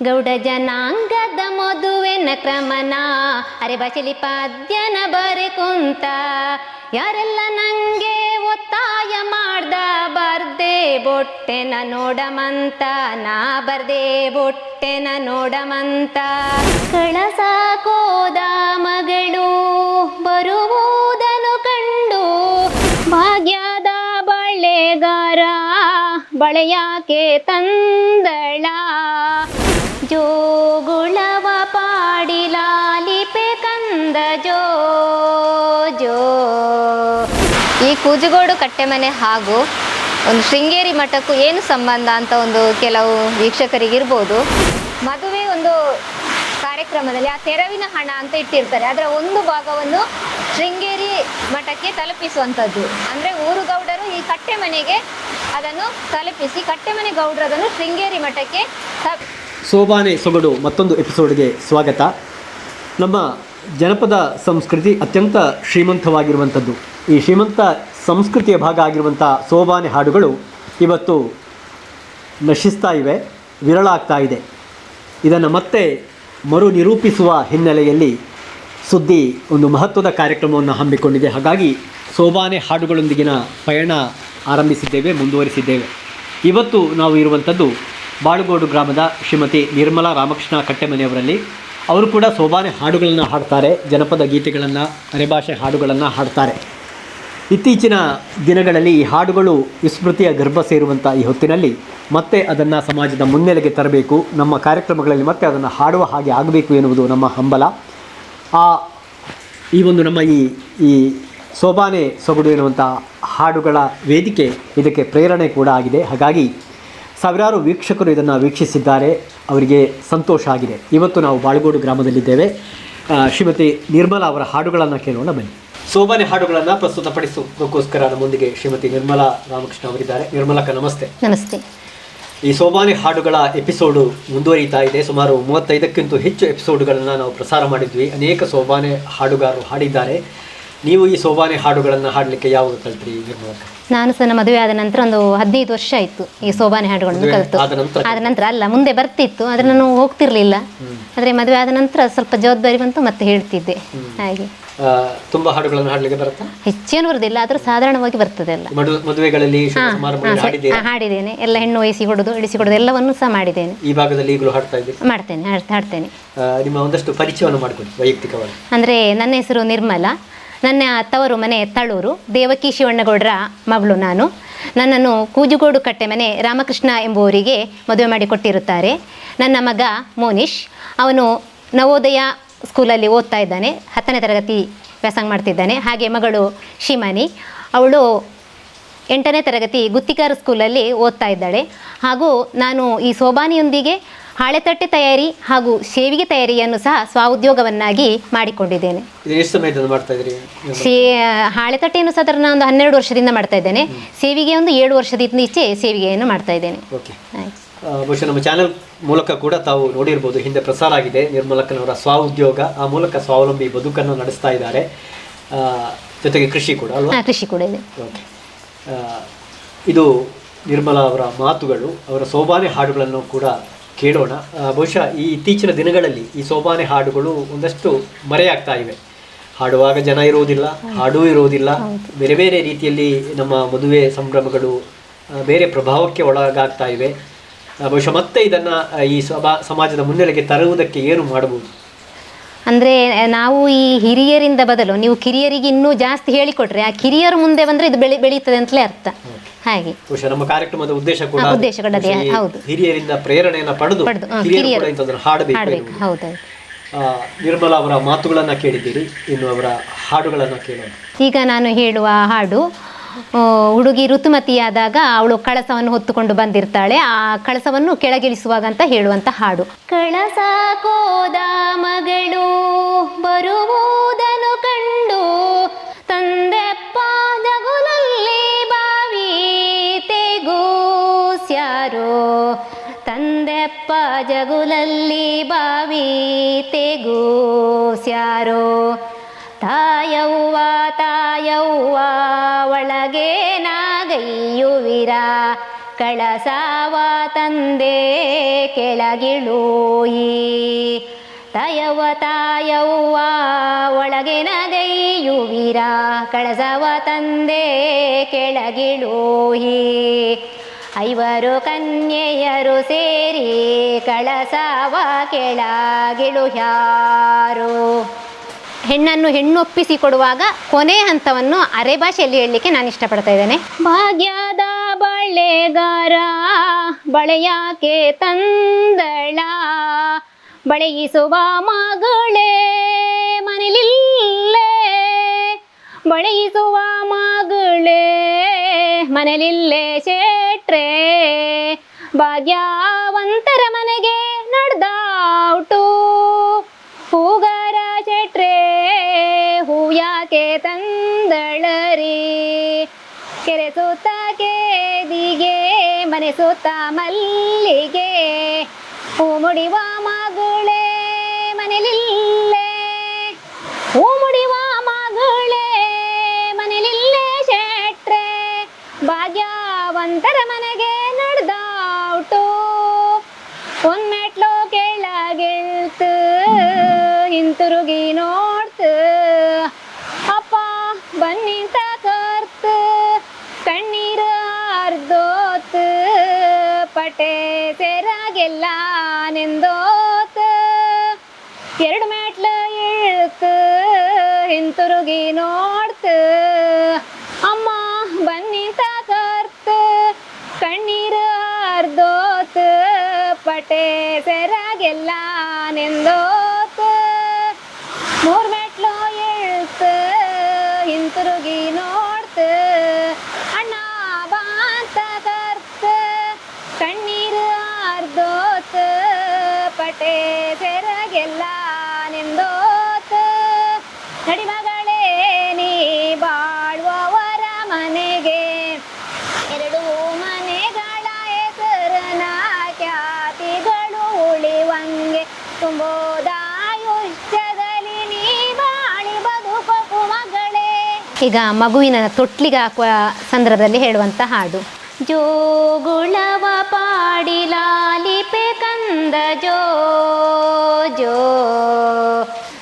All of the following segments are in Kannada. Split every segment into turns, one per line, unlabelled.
ಗೌಡ ಜನಾಂಗದ ಮದುವೆನ ಕ್ರಮನ ಅರೆ ಬಚಲಿ ಪದ್ಯನ ಬರೆ ಕುಂತ ಯಾರೆಲ್ಲ ನಂಗೆ ಒತ್ತಾಯ ಮಾಡ್ದ ಬರ್ದೆ ಬೊಟ್ಟೆನ ನೋಡಮಂತ ನಾ ಬರ್ದೆ ಬೊಟ್ಟೆನ ನೋಡಮಂತ ಕಳಸಕೋದ ಮಗಳು ಬರುವುದನ್ನು ಕಂಡು ಭಾಗ್ಯದ ಬಳೆಗಾರ ಬಳೆಯಾಕೆ ತಂದಳ ಜೋಗುಳವ ಪಾಡಿಲಾಲಿಪೆ ಕಂದ ಜೋ ಜೋ. ಈ ಕೂಜುಗೋಡು ಕಟ್ಟೆಮನೆ ಹಾಗೂ ಒಂದು ಶೃಂಗೇರಿ ಮಠಕ್ಕೂ ಏನು ಸಂಬಂಧ ಅಂತ ಒಂದು ಕೆಲವು ವೀಕ್ಷಕರಿಗಿರ್ಬೋದು. ಮದುವೆ ಒಂದು ಕಾರ್ಯಕ್ರಮದಲ್ಲಿ ಆ ತೆರವಿನ ಹಣ ಅಂತ ಇಟ್ಟಿರ್ತಾರೆ, ಅದರ ಒಂದು ಭಾಗವನ್ನು ಶೃಂಗೇರಿ ಮಠಕ್ಕೆ ತಲುಪಿಸುವಂಥದ್ದು. ಅಂದರೆ ಊರು ಗೌಡರು ಈ ಕಟ್ಟೆಮನೆಗೆ ಅದನ್ನು ತಲುಪಿಸಿ ಕಟ್ಟೆಮನೆ ಗೌಡರು ಅದನ್ನು ಶೃಂಗೇರಿ ಮಠಕ್ಕೆ
ಸೋಬಾನೆ ಸೊಗಡು ಮತ್ತೊಂದು ಎಪಿಸೋಡ್ಗೆ ಸ್ವಾಗತ. ನಮ್ಮ ಜನಪದ ಸಂಸ್ಕೃತಿ ಅತ್ಯಂತ ಶ್ರೀಮಂತವಾಗಿರುವಂಥದ್ದು. ಈ ಶ್ರೀಮಂತ ಸಂಸ್ಕೃತಿಯ ಭಾಗ ಆಗಿರುವಂಥ ಸೋಬಾನೆ ಹಾಡುಗಳು ಇವತ್ತು ನಶಿಸ್ತಾ ಇವೆ, ವಿರಳ ಆಗ್ತಾ ಇದೆ. ಇದನ್ನು ಮತ್ತೆ ಮರು ನಿರೂಪಿಸುವ ಹಿನ್ನೆಲೆಯಲ್ಲಿ ಸುದ್ದಿ ಒಂದು ಮಹತ್ವದ ಕಾರ್ಯಕ್ರಮವನ್ನು ಹಮ್ಮಿಕೊಂಡಿದೆ. ಹಾಗಾಗಿ ಸೋಬಾನೆ ಹಾಡುಗಳೊಂದಿಗಿನ ಪಯಣ ಆರಂಭಿಸಿದ್ದೇವೆ, ಮುಂದುವರಿಸಿದ್ದೇವೆ. ಇವತ್ತು ನಾವು ಇರುವಂಥದ್ದು ಬಾಳುಗೋಡು ಗ್ರಾಮದ ಶ್ರೀಮತಿ ನಿರ್ಮಲಾ ರಾಮಕೃಷ್ಣ ಕಟ್ಟೆಮನೆಯವರಲ್ಲಿ. ಅವರು ಕೂಡ ಸೋಬಾನೆ ಹಾಡುಗಳನ್ನು ಹಾಡ್ತಾರೆ, ಜನಪದ ಗೀತೆಗಳನ್ನು, ಅರೆಭಾಷೆ ಹಾಡುಗಳನ್ನು ಹಾಡ್ತಾರೆ. ಇತ್ತೀಚಿನ ದಿನಗಳಲ್ಲಿ ಈ ಹಾಡುಗಳು ವಿಸ್ಮೃತಿಯ ಗರ್ಭ ಸೇರುವಂಥ ಈ ಹೊತ್ತಿನಲ್ಲಿ ಮತ್ತೆ ಅದನ್ನು ಸಮಾಜದ ಮುನ್ನೆಲೆಗೆ ತರಬೇಕು, ನಮ್ಮ ಕಾರ್ಯಕ್ರಮಗಳಲ್ಲಿ ಮತ್ತೆ ಅದನ್ನು ಹಾಡುವ ಹಾಗೆ ಆಗಬೇಕು ಎನ್ನುವುದು ನಮ್ಮ ಹಂಬಲ. ಈ ಒಂದು ನಮ್ಮ ಈ ಸೋಬಾನೆ ಸೊಗಡು ಎನ್ನುವಂಥ ಹಾಡುಗಳ ವೇದಿಕೆ ಇದಕ್ಕೆ ಪ್ರೇರಣೆ ಕೂಡ ಆಗಿದೆ. ಹಾಗಾಗಿ ಸಾವಿರಾರು ವೀಕ್ಷಕರು ಇದನ್ನು ವೀಕ್ಷಿಸಿದ್ದಾರೆ, ಅವರಿಗೆ ಸಂತೋಷ ಆಗಿದೆ. ಇವತ್ತು ನಾವು ಬಾಳುಗೋಡು ಗ್ರಾಮದಲ್ಲಿದ್ದೇವೆ. ಶ್ರೀಮತಿ ನಿರ್ಮಲಾ ಅವರ ಹಾಡುಗಳನ್ನು ಕೇಳೋಣ ಬನ್ನಿ. ಸೋಬಾನೆ ಹಾಡುಗಳನ್ನು ಪ್ರಸ್ತುತಪಡಿಸೋದಕ್ಕೋಸ್ಕರ ನಮ್ಮೊಂದಿಗೆ ಶ್ರೀಮತಿ ನಿರ್ಮಲಾ ರಾಮಕೃಷ್ಣ ಅವರಿದ್ದಾರೆ. ನಿರ್ಮಲಕ್ಕ ನಮಸ್ತೆ.
ನಮಸ್ತೆ.
ಈ ಸೋಬಾನೆ ಹಾಡುಗಳ ಎಪಿಸೋಡು ಮುಂದುವರಿತಾ ಇದೆ. ಸುಮಾರು 35ಕ್ಕಿಂತ ಹೆಚ್ಚು ಎಪಿಸೋಡ್ಗಳನ್ನು ನಾವು ಪ್ರಸಾರ ಮಾಡಿದ್ವಿ. ಅನೇಕ ಸೋಬಾನೆ ಹಾಡುಗಾರರು ಹಾಡಿದ್ದಾರೆ. ನೀವು ಈ ಸೋಬಾನೆ ಹಾಡುಗಳನ್ನು ಹಾಡಲಿಕ್ಕೆ ಯಾವಾಗ ಕಲ್ತ್ರಿ ನಿರ್ಮಲಕ್ಕ?
ನಾನು ಸಹ ಮದುವೆ ಆದ ನಂತರ ಒಂದು 15 ವರ್ಷ ಆಯಿತು ಈ ಸೋಬಾನೆ ಹಾಡುಗಳನ್ನು ಕಲಿತು. ಆದ ನಂತರ ಅಲ್ಲ, ಮುಂದೆ ಬರ್ತಿತ್ತು, ಆದರೆ ನಾನು ಹೋಗ್ತಿರ್ಲಿಲ್ಲ. ಆದರೆ ಮದುವೆ ಆದ ನಂತರ ಸ್ವಲ್ಪ ಜವಾಬ್ದಾರಿ ಬಂತು, ಮತ್ತೆ ಹೇಳ್ತಿದ್ದೆ. ಹಾಗೆ
ತುಂಬಾ ಹಾಡುಗಳನ್ನು ಹಾಡಲಿಕ್ಕೆ ಬರುತ್ತಾ?
ಹೆಚ್ಚೇನು ಬರುದಿಲ್ಲ, ಆದರೂ ಸಾಧಾರಣವಾಗಿ ಬರ್ತದೆ. ಎಲ್ಲ
ಮದುವೆಗಳಲ್ಲಿ
ಹಾಡಿದ್ದೇನೆ, ಎಲ್ಲ ಹೆಣ್ಣು ಇಡಿಸಿಕೊಡೋದು ಎಲ್ಲವನ್ನೂ ಸಹ ಮಾಡಿದ್ದೇನೆ.
ಈ ಭಾಗದಲ್ಲಿ ಈಗಲೂ ಹಾಡ್ತಾ ಇದ್ದೀನಿ,
ಹಾಡ್ತೇನೆ.
ನಿಮ್ಮ ಒಂದಷ್ಟು ಪರಿಚಯವನ್ನು ಮಾಡಿಕೊಡಿ ವೈಯಕ್ತಿಕವಾಗಿ.
ಅಂದರೆ ನನ್ನ ಹೆಸರು ನಿರ್ಮಲಾ, ನನ್ನ ತವರು ಮನೆ ತಳೂರು, ದೇವಕಿ ಶಿವಣ್ಣಗೌಡರ ಮಗಳು ನಾನು. ನನ್ನನ್ನು ಕೂಜುಗೋಡು ಕಟ್ಟೆಮನೆ ರಾಮಕೃಷ್ಣ ಎಂಬುವರಿಗೆ ಮದುವೆ ಮಾಡಿಕೊಟ್ಟಿರುತ್ತಾರೆ. ನನ್ನ ಮಗ ಮೋನಿಶ್, ಅವನು ನವೋದಯ ಸ್ಕೂಲಲ್ಲಿ ಓದ್ತಾ ಇದ್ದಾನೆ, 10ನೇ ತರಗತಿ ವ್ಯಾಸಂಗ ಮಾಡ್ತಿದ್ದಾನೆ. ಹಾಗೆ ಮಗಳು ಶಿಮಾನಿ, ಅವಳು 8ನೇ ತರಗತಿ ಗುತ್ತಿಕಾರ ಸ್ಕೂಲಲ್ಲಿ ಓದ್ತಾ ಇದ್ದಾಳೆ. ಹಾಗೂ ನಾನು ಈ ಸೋಬಾನೆಯೊಂದಿಗೆ ಹಾಳೆತಟ್ಟೆ ತಯಾರಿ ಹಾಗೂ ಸೇವಿಗೆ ತಯಾರಿಯನ್ನು ಸಹ ಸ್ವಉದ್ಯೋಗವನ್ನಾಗಿ ಮಾಡಿಕೊಂಡಿದ್ದೇನೆ. ಹಾಳೆತಟ್ಟೆಯನ್ನು ಸಾಧಾರಣ ಒಂದು 12 ವರ್ಷದಿಂದ ಮಾಡ್ತಾ ಇದ್ದೇನೆ. ಸೇವಿಗೆ ಒಂದು 7 ವರ್ಷದಿಂದ ಈಚೆ ಸೇವಿಗೆಯನ್ನು ಮಾಡ್ತಾ ಇದ್ದೇನೆ.
ಬಹುಶಃ ನಮ್ಮ ಚಾನೆಲ್ ಮೂಲಕ ಕೂಡ ತಾವು ನೋಡಿರ್ಬೋದು, ಹಿಂದೆ ಪ್ರಸಾರ ಆಗಿದೆ ನಿರ್ಮಲಕ್ಕನವರ ಸ್ವಉದ್ಯೋಗ. ಆ ಮೂಲಕ ಸ್ವಾವಲಂಬಿ ಬದುಕನ್ನು ನಡೆಸ್ತಾ ಇದ್ದಾರೆ. ಜೊತೆಗೆ ಕೃಷಿ ಕೂಡ ಅಲ್ವಾ?
ಕೃಷಿ ಕೂಡ ಇದೆ.
ಇದು ನಿರ್ಮಲಾ ಅವರ ಮಾತುಗಳು. ಅವರ ಸೋಬಾನೆ ಹಾಡುಗಳನ್ನು ಕೂಡ ಕೇಳೋಣ. ಬಹುಶಃ ಈ ಇತ್ತೀಚಿನ ದಿನಗಳಲ್ಲಿ ಈ ಸೋಬಾನೆ ಹಾಡುಗಳು ಒಂದಷ್ಟು ಮರೆಯಾಗ್ತಾ ಇವೆ. ಹಾಡುವಾಗ ಜನ ಇರುವುದಿಲ್ಲ, ಹಾಡೂ ಇರುವುದಿಲ್ಲ. ಬೇರೆ ಬೇರೆ ರೀತಿಯಲ್ಲಿ ನಮ್ಮ ಮದುವೆ ಸಂಭ್ರಮಗಳು ಬೇರೆ ಪ್ರಭಾವಕ್ಕೆ ಒಳಗಾಗ್ತಾ ಇವೆ. ಬಹುಶಃ ಮತ್ತೆ ಇದನ್ನು ಈ ಸಮಾಜದ ಮುನ್ನೆಲೆಗೆ ತರುವುದಕ್ಕೆ ಏನು ಮಾಡಬಹುದು?
ಅಂದರೆ ನಾವು ಈ ಹಿರಿಯರಿಂದ ಬದಲು ನೀವು ಕಿರಿಯರಿಗೆ ಇನ್ನೂ ಜಾಸ್ತಿ ಹೇಳಿಕೊಟ್ರೆ ಆ ಕಿರಿಯರು ಮುಂದೆ ಬಂದರೆ ಇದು ಬೆಳೀತದೆ ಅಂತಲೇ ಅರ್ಥ. ಹಾಗೆ
ನಮ್ಮ ಕಾರ್ಯಕ್ರಮದ ಉದ್ದೇಶ ಕೂಡ
ಹೌದು,
ಹಿರಿಯರಿಂದ ಪ್ರೇರಣೆಯನ್ನು ಪಡೆದು ಹಾಡಬೇಕು.
ಹೌದು.
ನಿರ್ಮಲಾ ಅವರ ಮಾತುಗಳನ್ನು ಕೇಳಿದ್ದೀರಿ, ಇನ್ನು ಅವರ ಹಾಡುಗಳನ್ನು ಕೇಳೋಣ.
ಈಗ ನಾನು ಹೇಳುವ ಹಾಡು, ಹುಡುಗಿ ಋತುಮತಿಯಾದಾಗ ಅವಳು ಕಳಸವನ್ನು ಹೊತ್ತುಕೊಂಡು ಬಂದಿರ್ತಾಳೆ. ಆ ಕಳಸವನ್ನು ಕೆಳಗಿಳಿಸುವಾಗ ಅಂತ ಹೇಳುವಂಥ ಹಾಡು. ಕಳಸ ಕೋದ ಮಗಳು ಬರುವುದನ್ನು ಕಂಡು ತಂದೆಪ್ಪ ಜಗುಲಲ್ಲಿ ಬಾವಿ ತೆಗೂಸ್ಯಾರೋ, ತಂದೆಪ್ಪ ಜಗುಲಲ್ಲಿ ಬಾವಿ ತೆಗೂಸ್ಯಾರೋ. ತಾಯವ್ವ ತಾಯವ್ವ ಒಳಗೆ ನಾಗಯ್ಯುವಿರ, ಕಳಸಾವ ತಂದೆ ಕೆಳಗಿಳೂಯಿ ತಾಯವ್ವ ತಾಯವ್ವ ಒಳಗೆ ನಗೈಯುವಿರ ಕಳಸವ ತಂದೆ ಕೆಳಗಿಳೂಯಿ ಐವರು ಕನ್ಯೆಯರು ಸೇರಿ ಕಳಸವ ಕೆಳಗಿಳುಹ್ಯಾರು. ಹೆಣ್ಣನ್ನು ಹೆಣ್ಣೊಪ್ಪಿಸಿ ಕೊಡುವಾಗ ಕೊನೆ ಹಂತವನ್ನು ಅರೆ ಭಾಷೆಯಲ್ಲಿ ಹೇಳಲಿಕ್ಕೆ ನಾನು ಇಷ್ಟಪಡ್ತಾ ಇದ್ದೇನೆ. ಭಾಗ್ಯದ ಬಳೆಗಾರ ಬಳೆಯಾಕೆ ತಂದಳ, ಬಳೆಯಿಸುವ ಮಗಳೇ ಮನೆಲಿಲ್ಲೇ, ಬಳೆಯಿಸುವ ಮಗಳೇ ಮನೆಲಿಲ್ಲೇ ಶೆಟ್ರೆ, ಭಾಗ್ಯವಂತರ ಮನೆಗೆ ನಡೆದಾವುಟು ಹೂಗಾರ ಶೆಟ್ರೆ, ಹೂ ಯಾಕೆ ತಂದಳರಿ, ಕೆರೆ ಸುತ್ತ ಕೇದಿಗೆ ಮನೆ ಸುತ್ತ ಮಲ್ಲಿಗೆ, ಹೂ ಮುಡಿವ ಮಗಳೇ ಮನೆಲಿಲ್ಲೇ, ಹೂ ಮುಡಿವ ಮಗಳೇ ಮನೆಲಿಲ್ಲೇ ಶೆಟ್ರೆ, ಭಾಗ್ಯವಂತರ ಮನೆಗೆ ನಡೆದಾವುಟು ಒಂದ್ಮೆಟ್ಲು ಕೆಳಗಿಳ್ತು ಹಿಂತಿರುಗಿ ನೋಡ್ತು, ಅಪ್ಪ ಬನ್ನಿಂತ ಕರ್ತು ಕಣ್ಣೀರು ಅರ್ಧೋತು, ಪಟೆ ಸೆರಗೆಲ್ಲ ನೆಂದೋತು, ಎರಡು ಮೆಟ್ಲು ಇಳ್ತು ಹಿಂತಿರುಗಿ ನೋಡ್ತು, ಅಮ್ಮ ಬನ್ನಿಂತ ಕರ್ತು ಕಣ್ಣೀರು ಅರ್ಧೋತು, ಪಟೆ ಸೆರಗೆಲ್ಲ ನೆಂದೋತು, ಮೂರು ಮೆಟ್ಲು ಇಳ್ತು ಹಿಂತಿರುಗಿ ನೋಡ್ತು, ಅಣ್ಣ ಬಾಂತ ಕರ್ತು ಕಣ್ಣೀರು ಅರ್ಧೋತು, ಪಟೆ ಸೆರಗೆಲ್ಲ ನೆಂದೋತು, ನಡಿಮಗಳೇ ನೀ ಬಾಳುವವರ ಮನೆಗೆ, ಎರಡು ಮನೆಗಳ ಹೆಸರನ ಖ್ಯಾತಿಗಳು ಉಳಿವಂಗೆ, ತುಂಬೋದಾಯುಷ್ಯದಲ್ಲಿ ನೀ ಬಾಳಿ ಬದುಕು ಮಗಳೇ. ಈಗ ಮಗುವಿನ ತೊಟ್ಲಿಗೆ ಹಾಕುವ ಸಂದರ್ಭದಲ್ಲಿ ಹೇಳುವಂತ ಹಾಡು. ಜೋಗುಳವ ಪಾಡಿಲಾಲಿಪೆ ಕಂದ ಜೋ ಜೋ,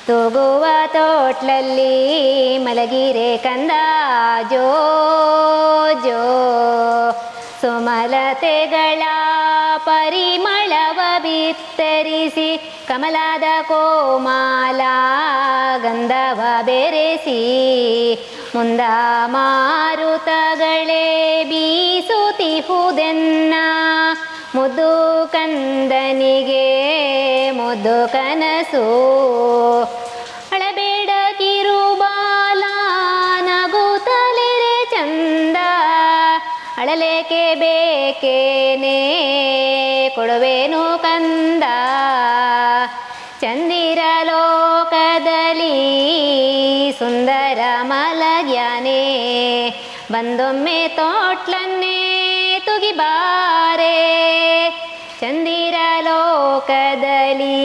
ತೂಗುವ ತೋಟ್ಲಲ್ಲಿ ಮಲಗಿರೆ ಕಂದ ಜೋ ಜೋ, ಸುಮಲತೆಗಳ ಪರಿಮಳವ ಬಿತ್ತರಿಸಿ ಕಮಲದ ಕೋಮಾಲ ಗಂಧವ ಬೆರೆಸಿ, ಮುಂದ ಮಾರುತಗಳೇ ಬೀಸುತ್ತಿಹುದೆನ್ನ, ಮುದ್ದು ಕಂದನಿಗೆ ಮುದ್ದು ಕನಸು, ಅಳಬೇಡ ಕಿರುಬಾಲ ನಗುತ್ತಲಿರೆ ಚಂದ, ಅಳಲೇಕೆ ಬೇಕೇನೆ ಕೊಡುವೇನು ಕಂದ, ಚಂದಿರ ಲೋಕದಲ್ಲಿ ಸುಂದರ ಮಲಗ್ಯಾನೆ, ಬಂದೊಮ್ಮೆ ತೋಟ್ಲನ್ನೇ ತುಗಿಬಾರೆ, ಚಂದಿರ ಲೋಕದಲ್ಲಿ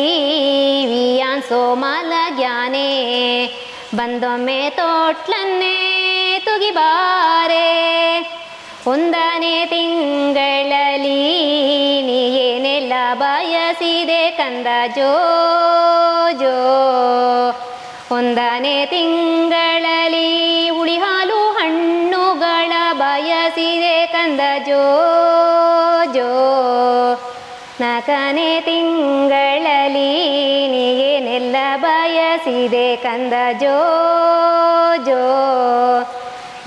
ವಿಯಾನ್ಸೋ ಮಲಗ್ಯಾನೆ, ಬಂದೊಮ್ಮೆ ತೋಟ್ಲನ್ನೇ ತುಗಿಬಾರೆ, ಒಂದನೇ ತಿಂಗಳಲ್ಲಿ ನೀ ಏನೆಲ್ಲ ಬಯಸಿದೆ ಕಂದ ಜೋ ಜೋ, ಒಂದನೇ ತಿಂಗಳಲ್ಲಿ ಹುಳಿ ಹಾಲು ಹಣ್ಣುಗಳ ಬಯಸಿದೆ ಕಂದ ಜೋ ಜೋ, ನಾಲ್ಕನೇ ತಿಂಗಳಲ್ಲಿ ನೀ ಏನೆಲ್ಲ ಬಯಸಿದೆ ಕಂದ ಜೋ ಜೋ,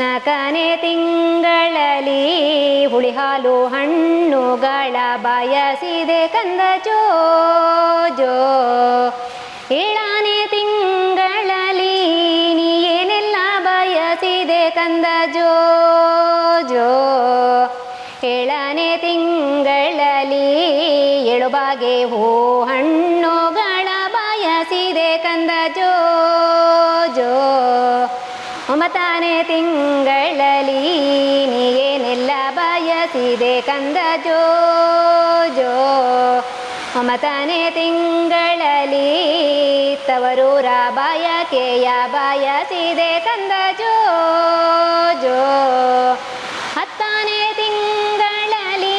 ನಾಲ್ಕನೇ ತಿಂಗಳಲ್ಲಿ ಹುಳಿ ಹಾಲು ಹಣ್ಣುಗಳ ಬಯಸಿದೆ ಕಂದ ಜೋ ಜೋ, ಏಳನೇ ತಿಂಗಳಲ್ಲಿ ನೀ ಏನೆಲ್ಲ ಬಯಸಿದೆ ಕಂದ ಜೋ ಜೋ, ಏಳನೇ ತಿಂಗಳಲ್ಲಿ ಏಳು ಬಾಗೆ ಹೂ ಹಣ್ಣುಗಳ ಬಯಸಿದೆ ಕಂದ ಜೋ ಜೋ, ಒಂಬತ್ತನೇ ತಿಂಗಳಲ್ಲಿ ನೀ ಏನೆಲ್ಲ ಬಯಸಿದೆ ಕಂದ ಜೋ ಜೋ, ಒಂಬತ್ತನೇ ತಿಂಗಳಲ್ಲಿ ತವರೂರ ಬಯಕೆಯ ಬಯಸಿದೆ ಕಂದ ಜೋ ಜೋ, ಹತ್ತನೇ ತಿಂಗಳಲ್ಲಿ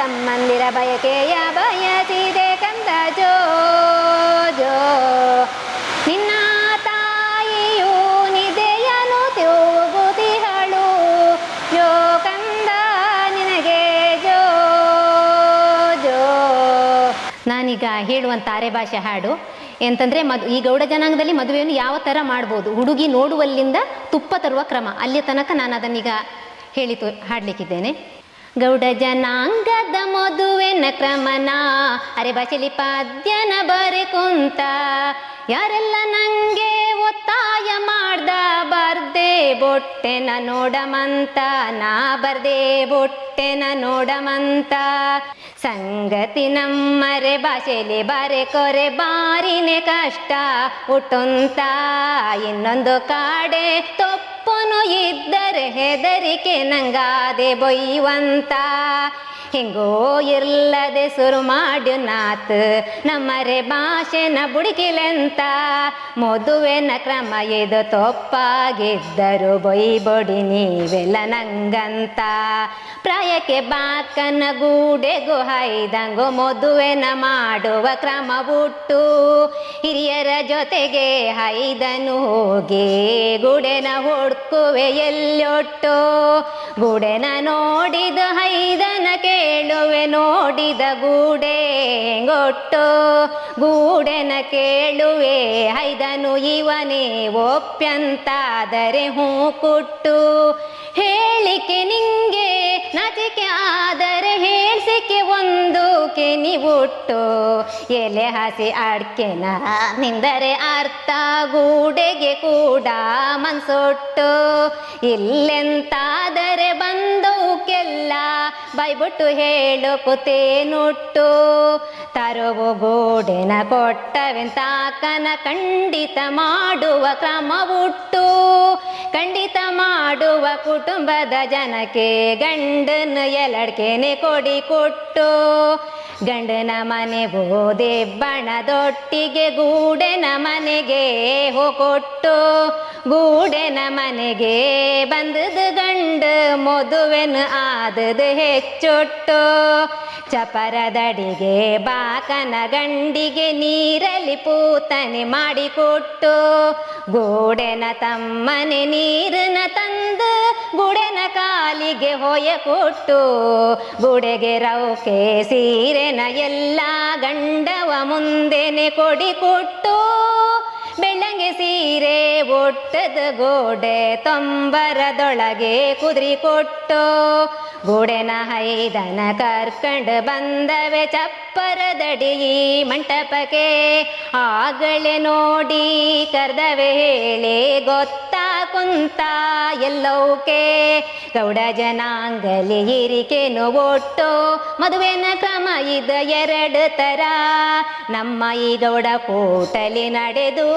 ತಮ್ಮಂದಿರ ಬಯಕೆಯ ಬಯಸಿದೆ ಕಂದ ಜೋ ಜೋ ನಿನ್ನ ತಾಯಿಯು ನಿದೆಯನು ತೂಗುತಿಹಳು ಜೋ ಕಂದ ನಿನಗೆ ಜೋ ಜೋ. ನಾನೀಗ ಹೇಳುವಂಥ ಅರೆ ಭಾಷೆ ಹಾಡು ಎಂತಂದರೆ ಈ ಗೌಡ ಜನಾಂಗದಲ್ಲಿ ಮದುವೆಯನ್ನು ಯಾವ ಥರ ಮಾಡ್ಬೋದು, ಹುಡುಗಿ ನೋಡುವಲ್ಲಿಂದ ತುಪ್ಪ ತರುವ ಕ್ರಮ, ಅಲ್ಲಿಯ ತನಕ ನಾನು ಅದನ್ನೀಗ ಹಾಡಲಿಕ್ಕಿದ್ದೇನೆ. ಗೌಡ ಜನಾಂಗದ ಮದುವೆನ ಕ್ರಮನ ಅರೆ ಭಾಷೆಲಿ ಪದ್ಯನ ಬರೆ ಕುಂತ ಯಾರೆಲ್ಲ ನಂಗೆ ಒತ್ತಾಯ ಮಾಡ್ದ ಬರ್ದೆ ಬೊಟ್ಟೆನ ನೋಡಮಂತ, ನಾ ಬರ್ದೆ ಬೊಟ್ಟೆನ ನೋಡಮಂತ. ಸಂಗತಿ ನಮ್ಮರೆ ಭಾಷೆಲಿ ಬಾರೆ ಕೊರೆ ಬಾರಿನೇ ಕಷ್ಟ ಹುಟ್ಟುಂತ, ಇನ್ನೊಂದು ಕಾಡೆ ತೊಪ್ಪನು ಇದ್ದರೆ ಹೆದರಿಕೆ ನಂಗಾದೆ ಬೊಯ್ಯುವಂತ. ಹೆಂಗೋ ಇರ್ಲದೆ ಸುರು ಮಾಡ್ಯು ನಾತ್ ನಮ್ಮರೆ ಭಾಷೆನ ಬುಡುಕಿಲೆಂತ, ಮದುವೆನ ಕ್ರಮ ಇದು ತೊಪ್ಪಾಗಿದ್ದರು ಬೊಯ್ಬೊಡಿ ನೀವೆಲ್ಲ ನಂಗಂತ. ಪ್ರಾಯಕ್ಕೆ ಬಾಕನ ಗೂಡೆಗೂ ಹೈದಂಗು ಮದುವೆನ ಮಾಡುವ ಕ್ರಮ ಬಿಟ್ಟು, ಹಿರಿಯರ ಜೊತೆಗೆ ಹೈದನು ಹೋಗಿ ಗುಡೆನ ಹುಡ್ಕುವೆ ಎಲ್ಲೊಟ್ಟು. ಗುಡೆನ ನೋಡಿದ ಹೈದನ ಕೇಳುವೆ ನೋಡಿದ ಗೂಡೆ ಗೊಟ್ಟು, ಗೂಡೆನ ಕೇಳುವೆ ಹೈದನು ಇವನೇ ಒಪ್ಪ್ಯಂತಾದರೆ ಹೂ ಕುಟ್ಟು. ಹೇಳಿಕೆ ನಿಂಗೆ ನಾಚಿಕೆ ಆದರೆ ಹೇಳ್ಸಿಕೆ ಒಂದು ಕೆನಿ ಬಿಟ್ಟು, ಎಲೆ ಹಸಿ ಅಡ್ಕೆನ ನಿಂದರೆ ಅರ್ಥ ಗೂಡೆಗೆ ಕೂಡ ಮನ್ಸೊಟ್ಟು. ಇಲ್ಲೆಂತಾದರೆ ಬಂದವುಕ್ಕೆಲ್ಲ ಬೈಬಿಟ್ಟು ಹೇಳು ಕುತೇನುಟ್ಟು. ತರುವು ಗೂಡೆನ ಕೊಟ್ಟವೆಂತಾಕನ ಖಂಡಿತ ಮಾಡುವ ಕ್ರಮ ಬಿಟ್ಟು, ಖಂಡಿತ ಮಾಡುವ ಕುಟುಂಬದ ಜನಕ್ಕೆ ಗಂಡನ ಎಲಡ್ಕೆನೆ ಕೊಡಿ ಕೊಟ್ಟು. ಗಂಡನ ಮನೆ ಬೋದೆ ಬಣದೊಟ್ಟಿಗೆ ಗೂಡೆನ ಮನೆಗೆ ಹೋಗೊಟ್ಟು, ಗೂಡೆನ ಮನೆಗೆ ಬಂದದ ಗಂಡ ಮದುವೆನ ಆದದ ಹೆಚ್ಚೊಟ್ಟು. ಚಪರದಡಿಗೆ ಬಾಕನ ಗಂಡಿಗೆ ನೀರಲ್ಲಿ ಪೂತನೆ ಮಾಡಿಕೊಟ್ಟು, ಗೂಡೆನ ತಮ್ಮನೆ ನೀರನ್ನ ತಂದು ಗುಡೆನ ಕಾಲಿಗೆ ಹೊಯ ಕೊಟ್ಟು. ಗುಡೆಗೆ ರೌಕೆ ಸೀರೆನ ಎಲ್ಲ ಗಂಡವ ಮುಂದೆನೆ ಕೊಡಿ ಕೊಟ್ಟು, ಬೆಳ್ಳಂಗೆ ಸೀರೆ ಒಟ್ಟದ ಗೋಡೆ ತೊಂಬರದೊಳಗೆ ಕುದುರಿ ಕೊಟ್ಟು. ಗೂಡೆನ ಹೈದನ ಕರ್ಕಂಡು ಬಂದವೆ ಚಪ್ಪರದಡಿ ಮಂಟಪಕ್ಕೆ, ಆಗಲೇ ನೋಡಿ ಕರ್ದವೆ ಹೇಳಿ ಗೊತ್ತಾ ಕುಂತ ಎಲ್ಲೋಕೆ. ಗೌಡ ಜನಾಂಗಲಿ ಹಿರಿಕೆನು ಒಟ್ಟು ಮದುವೆನ ಕ್ರಮ ಇದ ಎರಡು ತರ, ನಮ್ಮ ಈ ಗೌಡ ಕೋಟಲಿ ನಡೆದು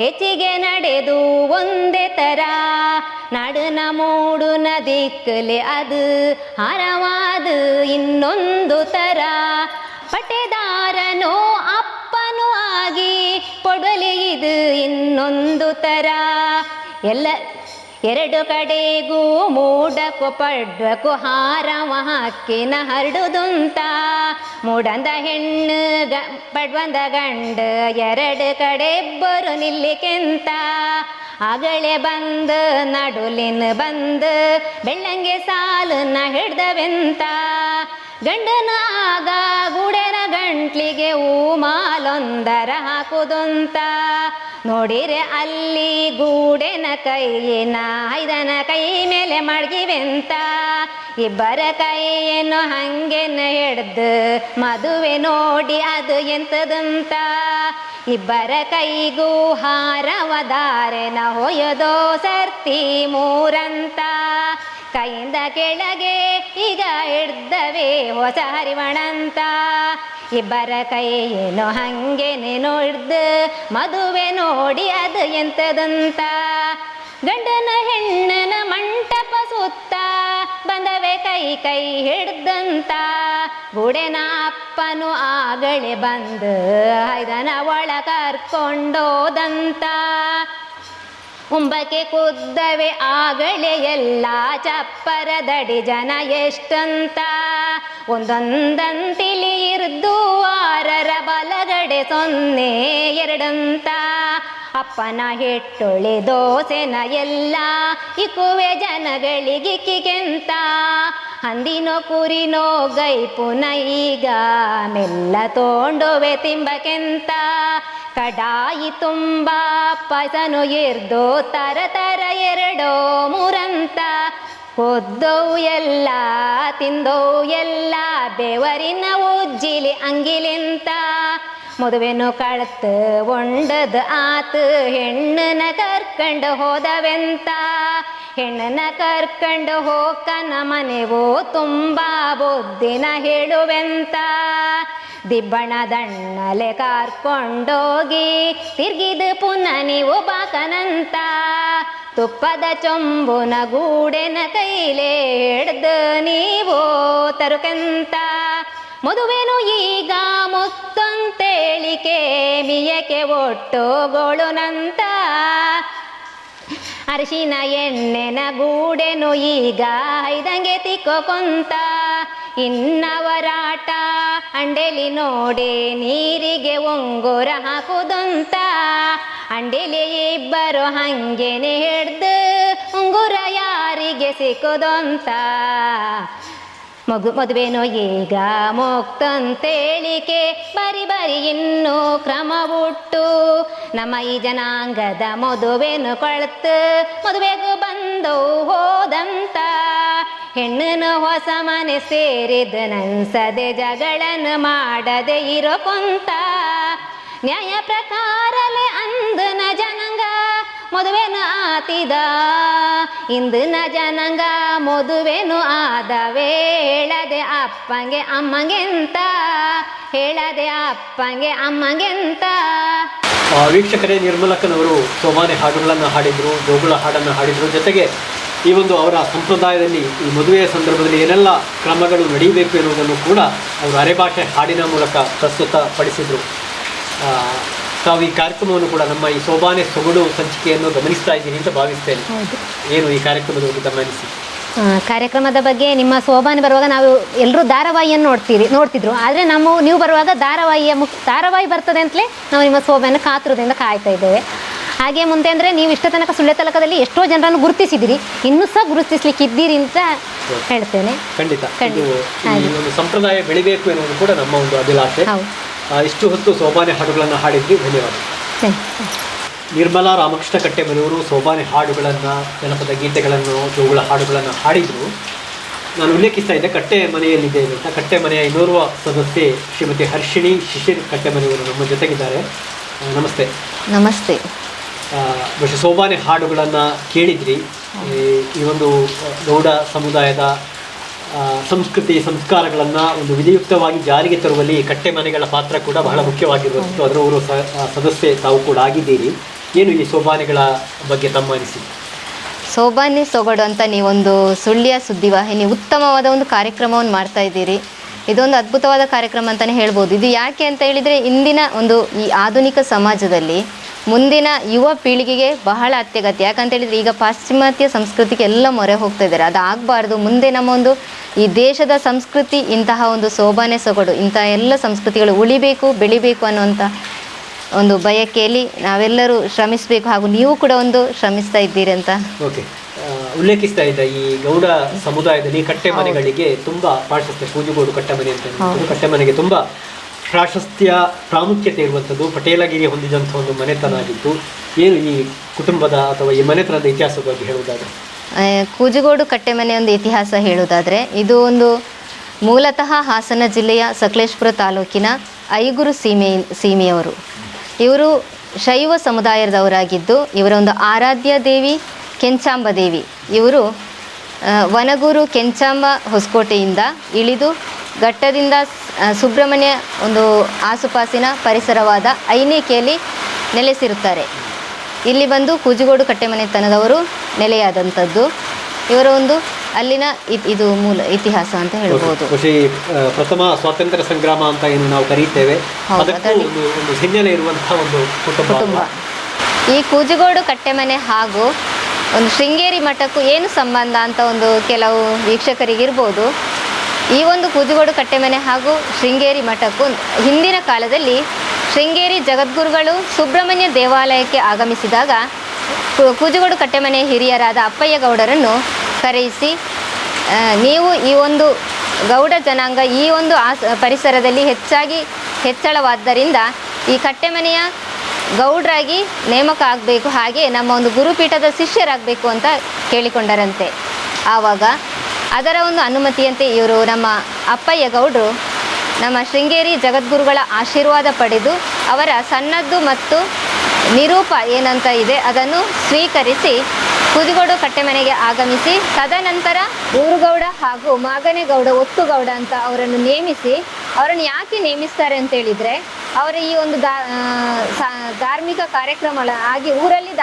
ಹೆಚ್ಚಿಗೆ ನಡೆದು ಒಂದೇ ತರ. ನಡುನ ಮೂಡುನ ದಿಕ್ಕಲೆ ಅದು ಹಾರವಾದ ಇನ್ನೊಂದು ತರ, ಪಟೆದಾರನೋ ಅಪ್ಪನೂ ಆಗಿ ಕೊಡಲಿ ಇದು ಇನ್ನೊಂದು ತರ. ಎರಡು ಕಡೆಗೂ ಮೂಡಕ್ಕೂ ಪಡ್ವಕ್ಕೂ ಹಾರವ ಹಾಕಿನ ಹರಡುದುಂತ, ಮೂಡಂದ ಹೆಣ್ಣು ಪಡ್ವಂದ ಗಂಡ ಎರಡು ಕಡೆ ಇಬ್ಬರು ನಿಲ್ಲಿಕೆಂತ. ಆಗಲೇ ಬಂದು ನಡುಲಿನ ಬಂದು ಬೆಳ್ಳಂಗೆ ಸಾಲನ್ನ ಹಿಡ್ದವೆಂತ, ಗಂಡನ ಆಗ ಗುಡೆನ ಗಂಟ್ಲಿಗೆ ಮಾಲೊಂದರ ಹಾಕುದುಂತ. ನೋಡಿರೆ ಅಲ್ಲಿ ಗೂಡೆನ ಕೈಯಿನ ಹೈದನ ಕೈ ಮೇಲೆ ಮಡಗಿವೆಂತ, ಇಬ್ಬರ ಕೈಯನ್ನು ಹಂಗೆನ ಹಿಡ್ದು ಮದುವೆ ನೋಡಿ ಅದು ಎಂತದಂತ. ಇಬ್ಬರ ಕೈಗೂ ಹಾರವದಾರೆನ ಹೊಯ್ಯದೋ ಸರ್ತಿ ಮೂರಂತ. ಕೈಯಿಂದ ಕೆಳಗೆ ಈಗ ಹಿಡ್ದವೆ ಹೊಸ ಹರಿವಣಂತ, ಇಬ್ಬರ ಕೈಯೇನು ಹಂಗೆನೆ ನೋಡ್ದು ಮದುವೆ ನೋಡಿ ಅದು ಎಂತದಂತ. ಗಂಡನ ಹೆಣ್ಣನ ಮಂಟಪ ಸುತ್ತ ಬಂದವೆ ಕೈ ಕೈ ಹಿಡ್ದಂತ, ಗುಡೆನ ಅಪ್ಪನು ಆಗಲೇ ಬಂದು ಹೈದನ ಒಳ ಕರ್ಕೊಂಡೋದಂತ. ಉಂಬಕ್ಕೆ ಕುದ್ದವೆ ಆಗಲೇ ಎಲ್ಲ ಚಪ್ಪರದಡಿ ಜನ ಎಷ್ಟಂತ, ಒಂದೊಂದಂತಿಲಿ ಇರ್ದು ಆರರ ಬಲಗಡೆ 0 2 ಅಪ್ಪನ ಹಿಟ್ಟೊಳೆ ದೋಸೆನ ಎಲ್ಲ ಇಕ್ಕುವೆ ಜನಗಳಿಗಿಕ್ಕಿಗೆಂತ ಹಂದಿನೋ ಕುರಿನೋ ಗೈಪುನ ಈಗ ಮೆಲ್ಲ ತೋಂಡೋವೆ ತಿಂಬಕೆಂತ ಕಡಾಯಿ ತುಂಬ ಪಸನು ಇರ್ದು ತರ 2 3 ಕೊದ್ದವು ಎಲ್ಲ ತಿಂದವು ಎಲ್ಲ ಬೆವರಿನ ಉಜ್ಜಿಲಿ ಅಂಗಿಲಿಂತ ಮದುವೆನು ಕಳ್ತು ಒಂಡದ ಆತು ಹೆಣ್ಣನ ಕರ್ಕಂಡು ಹೋದವೆಂತ ಹೆಣ್ಣನ ಕರ್ಕಂಡು ಹೋಕನ ಮನೆವೋ ತುಂಬ ಬುದ್ಧಿನ ಹೇಳುವೆಂತ ದಿಬ್ಬಣ ದಣ್ಣಲೆ ಕಾರ್ಕೊಂಡೋಗಿ ತಿರ್ಗಿದು ಪುನಃ ನೀವು ಬಾಕನಂತ ತುಪ್ಪದ ಚೊಂಬುನ ಗೂಡೆನ ಕೈಲೇ ಹಿಡ್ದು ನೀವು ತರುಕಂತ ಮದುವೆನು ಈಗ ಮುತ್ತಂತೇಳಿಕೆ ಮಿಯಕೆ ಒಟ್ಟುಗೊಳುನಂತ ಅರಿಶಿನ ಎಣ್ಣೆನ ಗೂಡೆನು ಈಗ ಐದಂಗೆ ತಿಕ್ಕೊಂತ ಇನ್ನವರಾಟ ಅಂಡೆಲಿ ನೋಡಿ ನೀರಿಗೆ ಉಂಗುರ ಹಾಕುದಂತ ಅಂಡೆಲಿ ಇಬ್ಬರು ಹಂಗೆನೆ ಹಿಡ್ದು ಉಂಗುರ ಯಾರಿಗೆ ಸಿಕ್ಕುದಂತ ಮದುವೆನೋ ಈಗ ಮುಕ್ತಂತೇಳಿಕೆ ಬರಿ ಇನ್ನೂ ಕ್ರಮ ಉಟ್ಟು ನಮ್ಮ ಈ ಜನಾಂಗದ ಮದುವೆನು ಕೊಳ್ತು ಮದುವೆಗೂ ಬಂದು ಹೋದಂತ ಹೆಣ್ಣನು ಹೊಸ ಮನೆ ಸೇರಿದ ನನ್ಸದೆ ಜಗಳನು ಮಾಡದೆ ಇರೋ ಕೊಂತ ನ್ಯಾಯ ಪ್ರಕಾರಲೆ ಅಂದನ ಜನಾಂಗ ಮದುವೆನು ಆತಿದ ಇಂದಿನ ಜನಾಂಗ ಮದುವೆನು ಆದವೇ ಹೇಳದೆ ಅಪ್ಪಂಗೆ ಅಮ್ಮಂಗೆಂತ ಹೇಳದೆ ಅಪ್ಪಂಗೆ ಅಮ್ಮಂಗೆಂತ.
ವೀಕ್ಷಕರೇ, ನಿರ್ಮಲಕ್ಕನವರು ಸೋಬಾನೆ ಹಾಡುಗಳನ್ನು ಹಾಡಿದರು, ಜೋಗುಳ ಹಾಡನ್ನು ಹಾಡಿದರು. ಜೊತೆಗೆ ಈ ಒಂದು ಅವರ ಸಂಪ್ರದಾಯದಲ್ಲಿ ಈ ಮದುವೆಯ ಸಂದರ್ಭದಲ್ಲಿ ಏನೆಲ್ಲ ಕ್ರಮಗಳು ನಡೆಯಬೇಕು ಎನ್ನುವುದನ್ನು ಕೂಡ ಅವರು ಅರೆಭಾಷೆ ಹಾಡಿನ ಮೂಲಕ ಪ್ರಸ್ತುತಪಡಿಸಿದರು. ತಾವು ಈ ಕಾರ್ಯಕ್ರಮವನ್ನು ಕೂಡ ನಮ್ಮ ಈ ಸೋಬಾನೆ ಸೊಗಡು ಸಂಚಿಕೆಯನ್ನು ಗಮನಿಸ್ತಾ ಇದ್ದೀನಿ ಅಂತ ಭಾವಿಸ್ತೇನೆ. ಏನು ಈ ಕಾರ್ಯಕ್ರಮದ ಬಗ್ಗೆ ಗಮನಿಸಿ?
ಕಾರ್ಯಕ್ರಮದ ಬಗ್ಗೆ ನಿಮ್ಮ ಸೋಬಾನೆ ಬರುವಾಗ ನಾವು ಎಲ್ಲರೂ ಧಾರಾವಾಹಿಯನ್ನು ನೋಡ್ತಿದ್ರು. ಆದರೆ ನೀವು ಬರುವಾಗ ಧಾರಾವಾಹಿ ಬರ್ತದೆ ಅಂತಲೇ ನಾವು ನಿಮ್ಮ ಸೋಬಾನೆ ಕಾತುರದಿಂದ ಕಾಯ್ತಾ ಇದ್ದೇವೆ. ಹಾಗೆ ಮುಂದೆ ಅಂದರೆ ನೀವು ಇಷ್ಟ ತನಕ ಸುಳ್ಳೆ ತಲಕದಲ್ಲಿ ಎಷ್ಟೋ ಜನರನ್ನು ಗುರುತಿಸಿದಿರಿ, ಇನ್ನೂ ಸಹ ಗುರುತಿಸ್ಲಿಕ್ಕೆ ಇದ್ದೀರಿ ಅಂತ ಹೇಳ್ತೇನೆ.
ಖಂಡಿತ ಈ ಒಂದು ಸಂಪ್ರದಾಯ ಬೆಳಿಬೇಕು ಎನ್ನುವುದು ಕೂಡ ನಮ್ಮ ಒಂದು ಅಭಿಲಾಷೆ. ಇಷ್ಟು ಹೊತ್ತು ಸೋಬಾನೆ ಹಾಡುಗಳನ್ನು ಹಾಡಿದ್ವಿ, ಧನ್ಯವಾದ. ನಿರ್ಮಲಾ ರಾಮಕೃಷ್ಣ ಕಟ್ಟೆಮನೆಯವರು ಸೋಬಾನೆ ಹಾಡುಗಳನ್ನು, ಜನಪದ ಗೀತೆಗಳನ್ನು, ಜೋಗುಳ ಹಾಡುಗಳನ್ನು ಹಾಡಿದರು. ನಾನು ಉಲ್ಲೇಖಿಸ್ತಾ ಇದ್ದೆ ಕಟ್ಟೆ ಮನೆಯಲ್ಲಿದೆ ಅಂತ. ಕಟ್ಟೆ ಮನೆಯ ಇನ್ನೋರ್ವ ಸದಸ್ಯೆ ಶ್ರೀಮತಿ ಹರ್ಷಿಣಿ ಶಿಶಿರ್ ಕಟ್ಟೆಮನೆಯವರು ನಮ್ಮ ಜೊತೆಗಿದ್ದಾರೆ. ನಮಸ್ತೆ.
ನಮಸ್ತೆ.
ಬಹುಶಃ ಸೋಬಾನೆ ಹಾಡುಗಳನ್ನು ಕೇಳಿದ್ರಿ. ಈ ಒಂದು ಗೌಡ ಸಮುದಾಯದ ಸಂಸ್ಕೃತಿ ಸಂಸ್ಕಾರಗಳನ್ನು ಒಂದು ವಿಧಿಯುಕ್ತವಾಗಿ ಜಾರಿಗೆ ತರುವಲ್ಲಿ ಕಟ್ಟೆ ಮನೆಗಳ ಪಾತ್ರ ಕೂಡ ಬಹಳ ಮುಖ್ಯವಾಗಿರುವಂಥದ್ದು. ಅದರವರು ಸದಸ್ಯೆ ತಾವು ಕೂಡ ಆಗಿದ್ದೀರಿ. ಏನು ಈ ಸೋಬಾನೆಗಳ ಬಗ್ಗೆ ತಮ್ಮ ಅನಿಸಿಕೆ?
ಸೋಬಾನೆ ಸೊಗಡು ಅಂತ ನೀವೊಂದು ಸುಳ್ಳಿಯ ಸುದ್ದಿವಾಹಿನಿ ಉತ್ತಮವಾದ ಒಂದು ಕಾರ್ಯಕ್ರಮವನ್ನು ಮಾಡ್ತಾ ಇದ್ದೀರಿ. ಇದೊಂದು ಅದ್ಭುತವಾದ ಕಾರ್ಯಕ್ರಮ ಅಂತಲೇ ಹೇಳ್ಬೋದು. ಇದು ಯಾಕೆ ಅಂತ ಹೇಳಿದರೆ ಇಂದಿನ ಒಂದು ಈ ಆಧುನಿಕ ಸಮಾಜದಲ್ಲಿ ಮುಂದಿನ ಯುವ ಪೀಳಿಗೆಗೆ ಬಹಳ ಅತ್ಯಗತ್ಯ. ಯಾಕಂತ ಹೇಳಿದರೆ ಈಗ ಪಾಶ್ಚಿಮಾತ್ಯ ಸಂಸ್ಕೃತಿಗೆ ಎಲ್ಲ ಮೊರೆ ಹೋಗ್ತಾ ಇದ್ದಾರೆ. ಅದಾಗಬಾರ್ದು. ಮುಂದೆ ನಮ್ಮ ಒಂದು ಈ ದೇಶದ ಸಂಸ್ಕೃತಿ ಇಂತಹ ಒಂದು ಸೋಬಾನೆ ಸೊಗಡು ಇಂತಹ ಎಲ್ಲ ಸಂಸ್ಕೃತಿಗಳು ಉಳಿಬೇಕು, ಬೆಳಿಬೇಕು ಅನ್ನುವಂಥ ಒಂದು ಬಯಕೆಯಲ್ಲಿ ನಾವೆಲ್ಲರೂ ಶ್ರಮಿಸಬೇಕು. ಹಾಗೂ ನೀವು ಕೂಡ ಒಂದು ಶ್ರಮಿಸ್ತಾ ಇದ್ದೀರಿ ಅಂತ
ಉಲ್ಲೇಖಿಸ್ತಾ ಇದ್ದ. ಈ ಗೌಡ ಸಮುದಾಯದಲ್ಲಿ ಕಟ್ಟೆ ಮನೆಗಳಿಗೆ ತುಂಬ ಪ್ರಾಶಸ್ತ್ಯ, ಕೂಜುಗೋಡು ಕಟ್ಟೆ ಮನೆ ಅಂತ ಕಟ್ಟೆ ಮನೆಗೆ ತುಂಬ ಪ್ರಾಮುಖ್ಯತೆ ಇರುವಂಥದ್ದು. ಪಟೇಲಗಿರಿ ಹೊಂದಿದಂಥ ಒಂದು ಮನೆತನ ಆಗಿತ್ತು. ಏನು ಈ ಕುಟುಂಬದ ಅಥವಾ ಈ ಮನೆತನದ ಇತಿಹಾಸದ ಬಗ್ಗೆ ಹೇಳುವುದಾದರೆ?
ಕೂಜುಗೋಡು ಕಟ್ಟೆಮನೆ ಒಂದು ಇತಿಹಾಸ ಹೇಳುವುದಾದರೆ, ಇದು ಒಂದು ಮೂಲತಃ ಹಾಸನ ಜಿಲ್ಲೆಯ ಸಕಲೇಶಪುರ ತಾಲೂಕಿನ ಐಗುರು ಸೀಮೆಯವರು. ಇವರು ಶೈವ ಸಮುದಾಯದವರಾಗಿದ್ದು ಇವರ ಒಂದು ಆರಾಧ್ಯ ದೇವಿ ಕೆಂಚಾಂಬ ದೇವಿ. ಇವರು ವನಗೂರು ಕೆಂಚಾಂಬ ಹೊಸಕೋಟೆಯಿಂದ ಇಳಿದು ಘಟ್ಟದಿಂದ ಸುಬ್ರಹ್ಮಣ್ಯ ಒಂದು ಆಸುಪಾಸಿನ ಪರಿಸರವಾದ ಐನೇಕೆಯಲ್ಲಿ ನೆಲೆಸಿರುತ್ತಾರೆ. ಇಲ್ಲಿ ಬಂದು ಕೂಜುಗೋಡು ಕಟ್ಟೆಮನೆತನದವರು ನೆಲೆಯಾದಂಥದ್ದು. ಇವರ ಒಂದು ಅಲ್ಲಿನ ಇದು ಮೂಲ ಇತಿಹಾಸ ಅಂತ ಹೇಳ್ಬೋದು.
ಪ್ರಥಮ ಸ್ವಾತಂತ್ರ್ಯ ಸಂಗ್ರಾಮ ಅಂತ ಏನು ನಾವು ಕರೀತೇವೆ, ಹಿನ್ನೆಲೆ ಇರುವಂತಹ ಒಂದು ಕುಟುಂಬ.
ಈ ಕೂಜುಗೋಡು ಕಟ್ಟೆಮನೆ ಹಾಗೂ ಒಂದು ಶೃಂಗೇರಿ ಮಠಕ್ಕೂ ಏನು ಸಂಬಂಧ ಅಂತ ಒಂದು ಕೆಲವು ವೀಕ್ಷಕರಿಗಿರ್ಬೋದು. ಈ ಒಂದು ಕೂಜುಗೋಡು ಕಟ್ಟೆಮನೆ ಹಾಗೂ ಶೃಂಗೇರಿ ಮಠಕ್ಕೂ ಹಿಂದಿನ ಕಾಲದಲ್ಲಿ ಶೃಂಗೇರಿ ಜಗದ್ಗುರುಗಳು ಸುಬ್ರಹ್ಮಣ್ಯ ದೇವಾಲಯಕ್ಕೆ ಆಗಮಿಸಿದಾಗ ಕೂಜುಗೋಡು ಕಟ್ಟೆಮನೆ ಹಿರಿಯರಾದ ಅಪ್ಪಯ್ಯ ಗೌಡರನ್ನು ಕರೆಯಿಸಿ ನೀವು ಈ ಒಂದು ಗೌಡ ಜನಾಂಗ ಈ ಒಂದು ಪರಿಸರದಲ್ಲಿ ಹೆಚ್ಚಳವಾದ್ದರಿಂದ ಈ ಕಟ್ಟೆಮನೆಯ ಗೌಡ್ರಾಗಿ ನೇಮಕ ಆಗಬೇಕು, ಹಾಗೆ ನಮ್ಮ ಒಂದು ಗುರುಪೀಠದ ಶಿಷ್ಯರಾಗಬೇಕು ಅಂತ ಕೇಳಿಕೊಂಡರಂತೆ. ಆವಾಗ ಅದರ ಒಂದು ಅನುಮತಿಯಂತೆ ಇವರು ನಮ್ಮ ಅಪ್ಪಯ್ಯ ಗೌಡರು ನಮ್ಮ ಶೃಂಗೇರಿ ಜಗದ್ಗುರುಗಳ ಆಶೀರ್ವಾದ ಪಡೆದು ಅವರ ಸನ್ನದ್ದು ಮತ್ತು ನಿರೂಪ ಏನಂತ ಇದೆ ಅದನ್ನು ಸ್ವೀಕರಿಸಿ ಕೂಜುಗೋಡು ಕಟ್ಟೆಮನೆಗೆ ಆಗಮಿಸಿ, ತದನಂತರ ಊರುಗೌಡ ಹಾಗೂ ಮಾಗನೆಗೌಡ ಒತ್ತುಗೌಡ ಅಂತ ಅವರನ್ನು ನೇಮಿಸಿ, ಅವರನ್ನು ಯಾಕೆ ನೇಮಿಸ್ತಾರೆ ಅಂತ ಹೇಳಿದರೆ ಅವರ ಈ ಒಂದು ಧಾರ್ಮಿಕ ಕಾರ್ಯಕ್ರಮಗಳ ಆಗಿ ಊರಲ್ಲಿ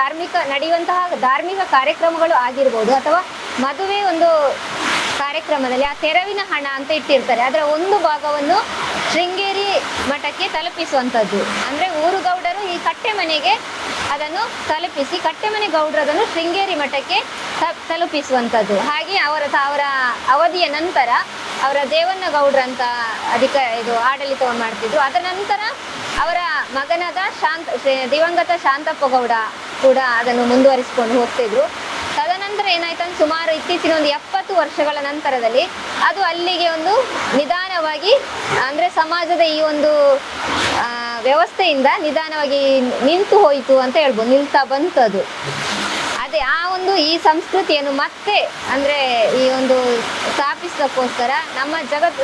ನಡೆಯುವಂತಹ ಧಾರ್ಮಿಕ ಕಾರ್ಯಕ್ರಮಗಳು ಆಗಿರ್ಬೋದು, ಅಥವಾ ಮದುವೆ ಒಂದು ಕಾರ್ಯಕ್ರಮದಲ್ಲಿ ಆ ತೆರವಿನ ಹಣ ಅಂತ ಇಟ್ಟಿರ್ತಾರೆ, ಅದರ ಒಂದು ಭಾಗವನ್ನು ಶೃಂಗೇರಿ ಮಠಕ್ಕೆ ತಲುಪಿಸುವಂಥದ್ದು. ಅಂದರೆ ಊರುಗೌಡರು ಈ ಕಟ್ಟೆಮನೆಗೆ ಅದನ್ನು ತಲುಪಿಸಿ ಕಟ್ಟೆಮನೆ ಗೌಡರು ಅದನ್ನು ಶೃಂಗೇರಿ ಮಠಕ್ಕೆ ತಲುಪಿಸುವಂಥದ್ದು. ಹಾಗೆ ಅವರ ಅವಧಿಯ ನಂತರ ಅವರ ದೇವನ್ನ ಗೌಡ್ರ ಅಂತ ಆಡಳಿತವನ್ನು ಮಾಡ್ತಿದ್ರು. ಅದರ ನಂತರ ಅವರ ಮಗನಾದ ದಿವಂಗತ ಶಾಂತಪ್ಪ ಗೌಡ ಕೂಡ ಅದನ್ನು ಮುಂದುವರಿಸಿಕೊಂಡು ಹೋಗ್ತಿದ್ರು. ತದನಂತರ ಏನಾಯ್ತಂದ್ರೆ ಸುಮಾರು ಇತ್ತೀಚಿನ ಒಂದು 70 ವರ್ಷಗಳ ನಂತರದಲ್ಲಿ ಅದು ಅಲ್ಲಿಗೆ ಒಂದು ನಿಧಾನವಾಗಿ, ಅಂದರೆ ಸಮಾಜದ ಈ ಒಂದು ವ್ಯವಸ್ಥೆಯಿಂದ ನಿಧಾನವಾಗಿ ನಿಂತು ಹೋಯಿತು ಅಂತ ಹೇಳ್ಬೋದು, ನಿಲ್ತಾ ಬಂತು ಅದು. ಅದೇ ಆ ಒಂದು ಈ ಸಂಸ್ಕೃತಿಯನ್ನು ಮತ್ತೆ ಅಂದರೆ ಈ ಒಂದು ಸ್ಥಾಪಿಸೋಕ್ಕೋಸ್ಕರ ನಮ್ಮ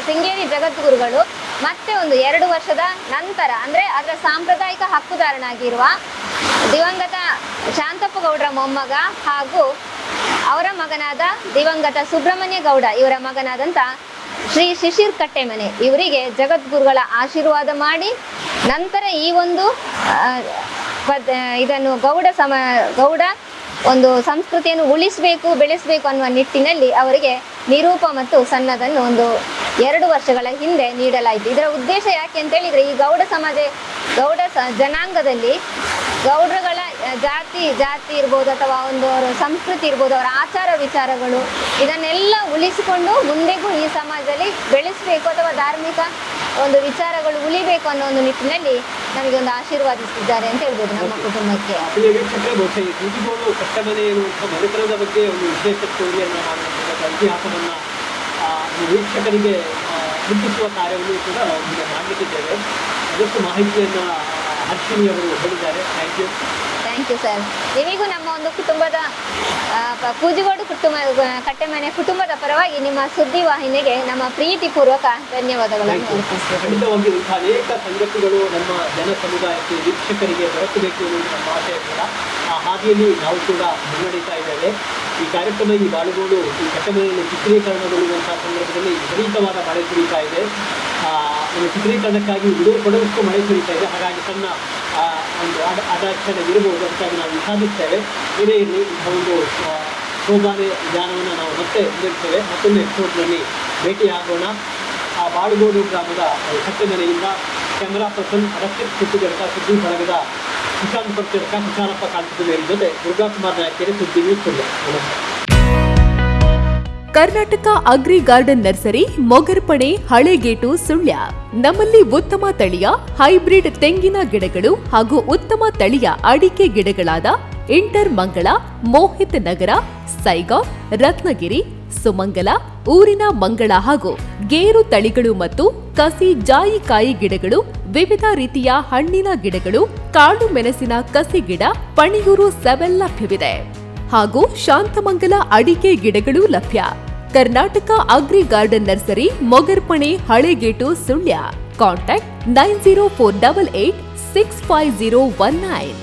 ಶೃಂಗೇರಿ ಜಗದ್ಗುರುಗಳು ಮತ್ತೆ ಒಂದು 2 ವರ್ಷದ ನಂತರ, ಅಂದರೆ ಅದರ ಸಾಂಪ್ರದಾಯಿಕ ಹಕ್ಕುದಾರನಾಗಿರುವ ದಿವಂಗತ ಶಾಂತಪ್ಪ ಗೌಡರ ಮೊಮ್ಮಗ ಹಾಗೂ ಅವರ ಮಗನಾದ ದಿವಂಗತ ಸುಬ್ರಹ್ಮಣ್ಯ ಗೌಡ ಇವರ ಮಗನಾದಂಥ ಶ್ರೀ ಶಿಶಿರ್ ಕಟ್ಟೆಮನೆ ಇವರಿಗೆ ಜಗದ್ಗುರುಗಳ ಆಶೀರ್ವಾದ ಮಾಡಿ, ನಂತರ ಈ ಒಂದು ಇದನ್ನು ಗೌಡ ಒಂದು ಸಂಸ್ಕೃತಿಯನ್ನು ಉಳಿಸಬೇಕು, ಬೆಳೆಸಬೇಕು ಅನ್ನುವ ನಿಟ್ಟಿನಲ್ಲಿ ಅವರಿಗೆ ನಿರೂಪ ಮತ್ತು ಸನ್ನದನ್ನು ಒಂದು 2 ವರ್ಷಗಳ ಹಿಂದೆ ನೀಡಲಾಯಿತು. ಇದರ ಉದ್ದೇಶ ಯಾಕೆ ಅಂತ ಹೇಳಿದರೆ, ಈ ಗೌಡ ಜನಾಂಗದಲ್ಲಿ ಗೌಡ್ರಗಳ ಜಾತಿ ಇರ್ಬೋದು, ಅಥವಾ ಒಂದು ಅವರ ಸಂಸ್ಕೃತಿ ಇರ್ಬೋದು, ಅವರ ಆಚಾರ ವಿಚಾರಗಳು ಇದನ್ನೆಲ್ಲ ಉಳಿಸಿಕೊಂಡು ಮುಂದೆಗೂ ಈ ಸಮಾಜದಲ್ಲಿ ಬೆಳೆಸಬೇಕು, ಅಥವಾ ಧಾರ್ಮಿಕ ಒಂದು ವಿಚಾರಗಳು ಉಳಿಬೇಕು ಅನ್ನೋ ಒಂದು ನಿಟ್ಟಿನಲ್ಲಿ ನಮಗೆ ಒಂದು ಆಶೀರ್ವಾದಿಸಿದ್ದಾರೆ ಅಂತ ಹೇಳ್ಬೋದು ನಮ್ಮ ಕುಟುಂಬಕ್ಕೆ.
ಕಟ್ಟೆಮನೆ ಎನ್ನುವಂಥ ಮನೆತನದ ಬಗ್ಗೆ ಒಂದು ವಿಶೇಷ ಸ್ಟೋರಿಯನ್ನು ಇತಿಹಾಸವನ್ನು ವೀಕ್ಷಕರಿಗೆ ಮುಟ್ಟಿಸುವ ಕಾರ್ಯವನ್ನು ಕೂಡ ನಾವು ಮಾಡಲಿಕ್ಕಿದ್ದೇವೆ. ಅದಷ್ಟು ಮಾಹಿತಿಯನ್ನು ಹರ್ಷಿನಿ ಅವರು ಹೇಳಿದ್ದಾರೆ.
Thank you sir. ನಿಮಗೂ ನಮ್ಮ ಒಂದು ಕುಟುಂಬದ ಕೂಜುಗೋಡು ಕಟ್ಟೆಮನೆ ಕುಟುಂಬದ ಪರವಾಗಿ ನಿಮ್ಮ ಸುದ್ದಿವಾಹಿನಿಗೆ ನಮ್ಮ ಪ್ರೀತಿಪೂರ್ವಕ ಧನ್ಯವಾದಗಳನ್ನು.
ಖಂಡಿತವಾಗಿ ಅನೇಕ ಸಂಗತಿಗಳು ನಮ್ಮ ಜನ ಸಮುದಾಯಕ್ಕೆ ವೀಕ್ಷಕರಿಗೆ ದೊರಕಬೇಕು ಎನ್ನುವ ನಮ್ಮ ಆಶಯ ಕೂಡ. ಆ ಹಾದಿಯಲ್ಲಿ ನಾವು ಕೂಡ ಮುನ್ನಡೀತಾ ಇದ್ದೇವೆ. ಈ ಕಾರ್ಯಕ್ರಮ ಈ ಬಾಳುಗೋಡು ಈ ಕಟ್ಟೆಮನೆಯಲ್ಲಿ ಚಿತ್ರೀಕರಣಗೊಳ್ಳುವಂಥ ಸಂದರ್ಭದಲ್ಲಿ ವಿಪರೀತವಾದ ಮಳೆ ಸುರಿತಾ ಇದೆ. ಒಂದು ಚಿತ್ರೀಕರಣಕ್ಕಾಗಿ ವಿಡಿಯೋ ಕೊಡೋದಕ್ಕೂ ಮಳೆ ಸುರಿತಾ ಇದೆ. ಹಾಗಾಗಿ ಸಣ್ಣ ಒಂದು ಅಡಚಣೆ ಇರಬಹುದು ಅಂತಾಗಿ ನಾವು ವಿಷಾದಿಸ್ತೇವೆ. ಏನೇ ಇರಲಿ, ಇಂಥ ಒಂದು ಶೋಭಾನೆ ವಿಧಾನವನ್ನು ನಾವು ಮತ್ತೆ ಮುಂದುವರಿಸ್ತೇವೆ. ಮತ್ತೊಂದು ಎಪಿಸೋಡ್ನಲ್ಲಿ ಭೇಟಿಯಾಗೋಣ. ಆ ಬಾಳುಗೋಡು ಗ್ರಾಮದ ಕಟ್ಟೆಮನೆಯಿಂದ ಕ್ಯಾಮರಾ ಪರ್ಸನ್ ರಕ್ಷಿತ್ ಸುದ್ದಿಗಡಕ, ಸುದ್ದಿ ಬಳಗದ ಸುಶಾಂತ್ ಪರ್ಚಡಕ, ಸುಶಾನಪ್ಪ ಕಾಂತಿಕುಮಾರ್ ಜೊತೆ ದುರ್ಗಾಕುಮಾರ್ ನಾಯಕರು, ಸುದ್ದಿ news Sullia.
Karnataka agri garden nursery, Mogarpane, Halegate, Sullia. ನಮ್ಮಲ್ಲಿ ಉತ್ತಮ ತಳಿಯ ಹೈಬ್ರಿಡ್ ತೆಂಗಿನ ಗಿಡಗಳು ಹಾಗೂ ಉತ್ತಮ ತಳಿಯ ಅಡಿಕೆ ಗಿಡಗಳಾದ ಇಂಟರ್ ಮಂಗಳ, ಮೋಹಿತ್ ನಗರ, ಸೈಗಾವ್, ರತ್ನಗಿರಿ, ಸುಮಂಗಲ, ಊರಿನ ಮಂಗಳ ಹಾಗೂ ಗೇರು ತಳಿಗಳು ಮತ್ತು ಕಸಿ ಜಾಯಿಕಾಯಿ ಗಿಡಗಳು, ವಿವಿಧ ರೀತಿಯ ಹಣ್ಣಿನ ಗಿಡಗಳು, ಕಾಳು ಮೆಣಸಿನ ಕಸಿ ಗಿಡ, ಪಣಿಯೂರು 7 ಲಭ್ಯವಿದೆ ಹಾಗೂ ಶಾಂತಮಂಗಲ ಅಡಿಕೆ ಗಿಡಗಳು ಲಭ್ಯ. Karnataka agri garden nursery, Mogarpane, Halegate, Sullia. Contact 9048865019.